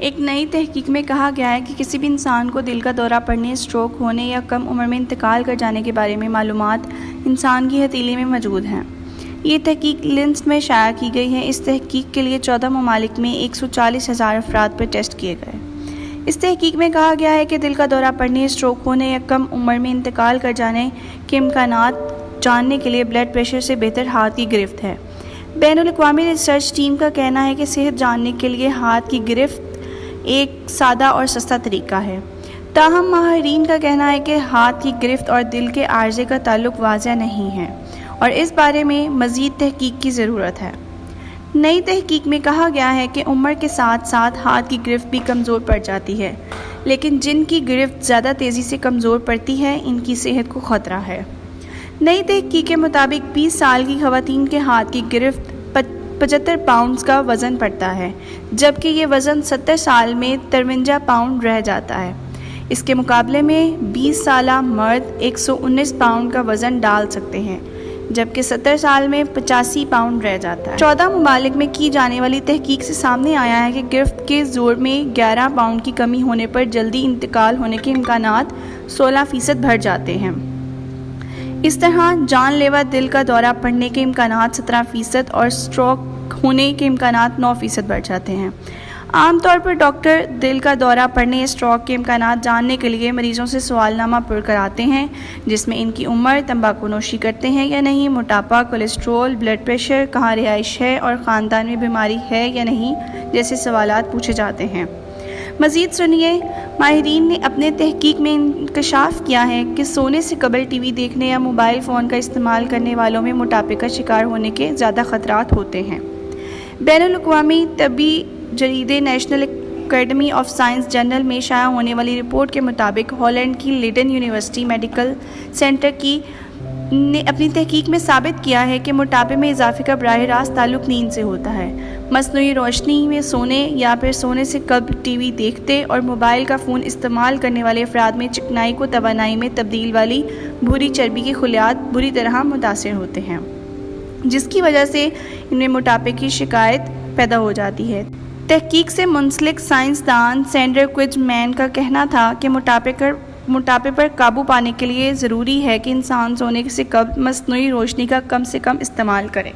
ایک نئی تحقیق میں کہا گیا ہے کہ کسی بھی انسان کو دل کا دورہ پڑنے، اسٹروک ہونے یا کم عمر میں انتقال کر جانے کے بارے میں معلومات انسان کی ہتھیلی میں موجود ہیں۔ یہ تحقیق لینسٹ میں شائع کی گئی ہے۔ اس تحقیق کے لیے 14 ممالک میں 140,000 افراد پر ٹیسٹ کیے گئے۔ اس تحقیق میں کہا گیا ہے کہ دل کا دورہ پڑنے، اسٹروک ہونے یا کم عمر میں انتقال کر جانے کے امکانات جاننے کے لیے بلڈ پریشر سے بہتر ہاتھ کی گرفت ہے۔ بین الاقوامی ریسرچ ٹیم کا کہنا ہے کہ صحت جاننے کے لیے ہاتھ کی گرفت ایک سادہ اور سستا طریقہ ہے۔ تاہم ماہرین کا کہنا ہے کہ ہاتھ کی گرفت اور دل کے عارضے کا تعلق واضح نہیں ہے اور اس بارے میں مزید تحقیق کی ضرورت ہے۔ نئی تحقیق میں کہا گیا ہے کہ عمر کے ساتھ ساتھ ہاتھ کی گرفت بھی کمزور پڑ جاتی ہے، لیکن جن کی گرفت زیادہ تیزی سے کمزور پڑتی ہے ان کی صحت کو خطرہ ہے۔ نئی تحقیق کے مطابق 20 سال کی خواتین کے ہاتھ کی گرفت 75 پاؤنڈز کا وزن پڑتا ہے، جبکہ یہ وزن 70 سال میں 53 پاؤنڈ رہ جاتا ہے۔ اس کے مقابلے میں 20 سالہ مرد 119 پاؤنڈ کا وزن ڈال سکتے ہیں، جبکہ 70 سال میں 85 پاؤنڈ رہ جاتا ہے۔ 14 ممالک میں کی جانے والی تحقیق سے سامنے آیا ہے کہ گرفت کے زور میں 11 پاؤنڈ کی کمی ہونے پر جلدی انتقال ہونے کے امکانات 16% بڑھ جاتے ہیں۔ اس طرح جان لیوا دل کا دورہ پڑنے کے امکانات 17% اور اسٹروک ہونے کے امکانات 9% بڑھ جاتے ہیں۔ عام طور پر ڈاکٹر دل کا دورہ پڑنے یا اسٹروک کے امکانات جاننے کے لیے مریضوں سے سوال نامہ پر کراتے ہیں، جس میں ان کی عمر، تمباکو نوشی کرتے ہیں یا نہیں، موٹاپا، کولیسٹرول، بلڈ پریشر، کہاں رہائش ہے اور خاندان میں بیماری ہے یا نہیں جیسے سوالات پوچھے جاتے ہیں۔ مزید سنیے، ماہرین نے اپنے تحقیق میں انکشاف کیا ہے کہ سونے سے قبل ٹی وی دیکھنے یا موبائل فون کا استعمال کرنے والوں میں موٹاپے کا شکار ہونے کے زیادہ خطرات ہوتے ہیں۔ بین الاقوامی طبی جریدے national academy of science journal میں شائع ہونے والی رپورٹ کے مطابق ہالینڈ کی لیڈن یونیورسٹی میڈیکل سینٹر نے اپنی تحقیق میں ثابت کیا ہے کہ موٹاپے میں اضافے کا براہ راست تعلق نیند سے ہوتا ہے۔ مصنوعی روشنی میں سونے یا پھر سونے سے قبل ٹی وی دیکھتے اور موبائل کا فون استعمال کرنے والے افراد میں چکنائی کو توانائی میں تبدیل والی بھوری چربی کے خلیات بری طرح متاثر ہوتے ہیں، جس کی وجہ سے ان میں موٹاپے کی شکایت پیدا ہو جاتی ہے۔ تحقیق سے منسلک سائنسدان سینڈر کوئج مین کا کہنا تھا کہ موٹاپے پر قابو پانے کے لیے ضروری ہے کہ انسان سونے سے قبل مصنوعی روشنی کا کم سے کم استعمال کرے۔